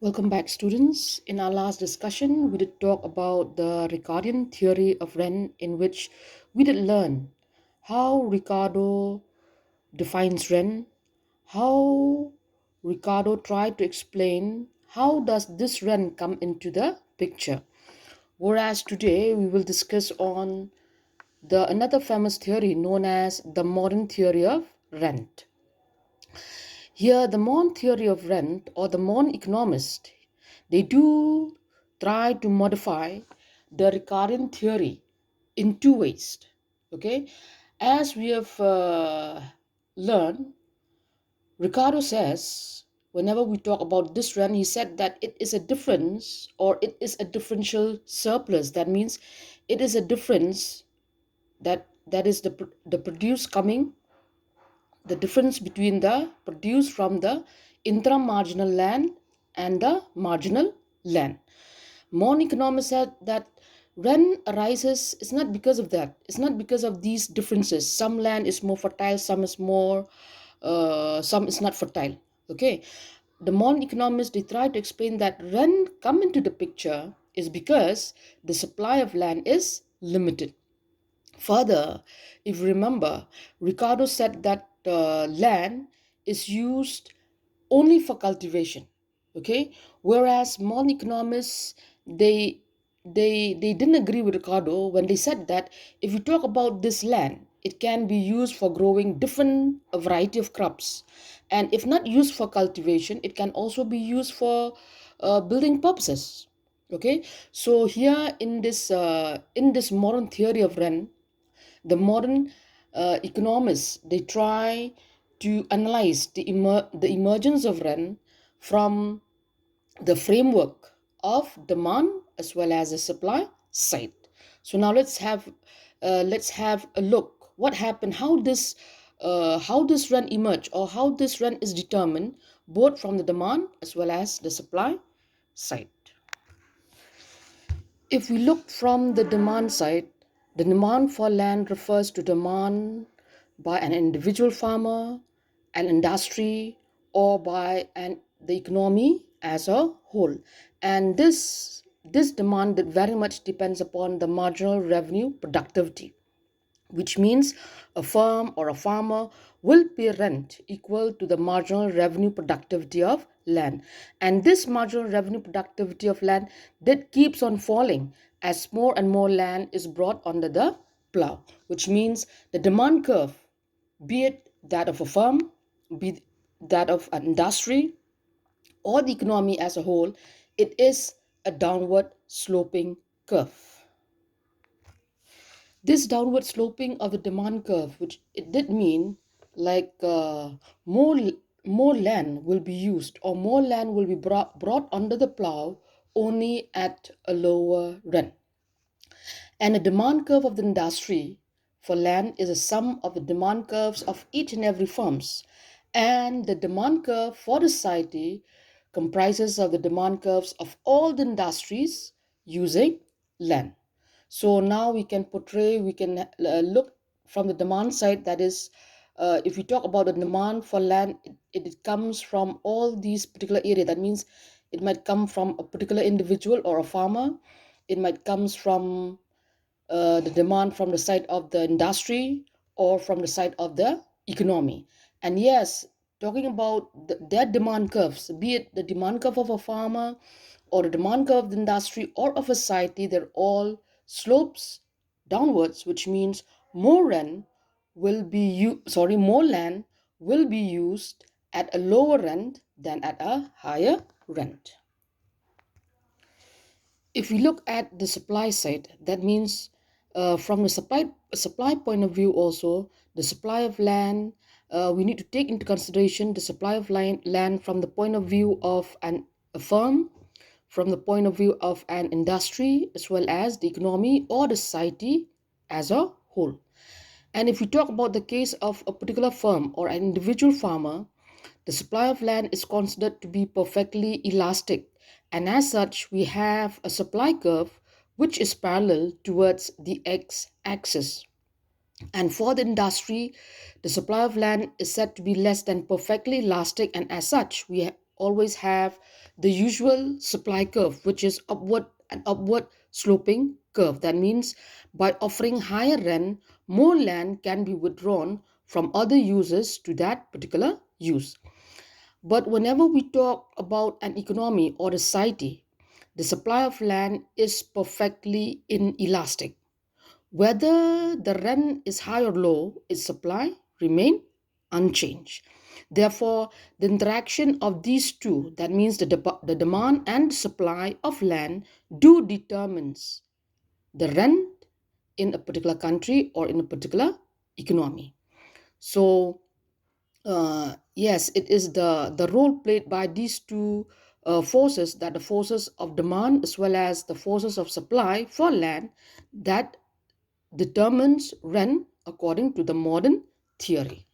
Welcome back, students. In our last discussion, we did talk about the Ricardian theory of Rennes, in which we did learn how Ricardo defines Rennes, how Ricardo tried to explain how does this Rennes come into the picture. Whereas today we will discuss on the another famous theory known as the modern theory of rent. Here, the modern theory of rent or the modern economist, they do try to modify the Ricardian theory in two ways. Okay, as we have learned, Ricardo says whenever we talk about this rent, he said that it is a difference or it is a differential surplus. That means it is a difference that is the produce coming the difference between the produce from the intra-marginal land and the marginal land. Mon economists said that rent arises, it's not because of that. It's not because of these differences. Some land is more fertile, some is not fertile. Okay. The modern economists, they try to explain that rent come into the picture is because the supply of land is limited. Further, if you remember, Ricardo said that land is used only for cultivation. Okay, whereas modern economists they didn't agree with Ricardo when they said that if you talk about this land, it can be used for growing different a variety of crops, and if not used for cultivation, it can also be used for building purposes. Okay, so here in this modern theory of rent, the modern economists, they try to analyze the emergence of rent from the framework of demand as well as the supply side. So now let's have a look what happened, how this rent emerge or how this rent is determined both from the demand as well as the supply side. If we look from the demand side, the demand for land refers to demand by an individual farmer, an industry, or by the economy as a whole. And this demand that very much depends upon the marginal revenue productivity, which means a firm or a farmer will pay rent equal to the marginal revenue productivity of land. And this marginal revenue productivity of land that keeps on falling as more and more land is brought under the plow, which means the demand curve, be it that of a firm, be that of an industry, or the economy as a whole, it is a downward sloping curve. This downward sloping of the demand curve, which it did mean like more more land will be used or more land will be brought under the plow only at a lower rent. And the demand curve of the industry for land is a sum of the demand curves of each and every firms. And the demand curve for the society comprises of the demand curves of all the industries using land. So now we can look from the demand side. That is, if we talk about the demand for land, it comes from all these particular area. That means it might come from a particular individual or a farmer. It might comes from the demand from the side of the industry or from the side of the economy. And yes, talking about their demand curves, be it the demand curve of a farmer or the demand curve of the industry or of a society, they're all slopes downwards, which means more rent more land will be used at a lower rent than at a higher rent. If we look at the supply side, that means from the supply point of view also, the supply of land, we need to take into consideration the supply of land from the point of view of a firm, from the point of view of an industry, as well as the economy or the society as a whole. And if we talk about the case of a particular firm or an individual farmer, the supply of land is considered to be perfectly elastic, and as such, we have a supply curve which is parallel towards the x axis. And for the industry, the supply of land is said to be less than perfectly elastic, and as such, always have the usual supply curve, which is upward sloping curve. That means by offering higher rent, more land can be withdrawn from other users to that particular use. But whenever we talk about an economy or a society, the supply of land is perfectly inelastic. Whether the rent is high or low, its supply remain unchanged. Therefore, the interaction of these two, that means the demand and supply of land, do determines the rent in a particular country or in a particular economy. So, yes, it is the role played by these two forces, that the forces of demand as well as the forces of supply for land, that determines rent according to the modern theory.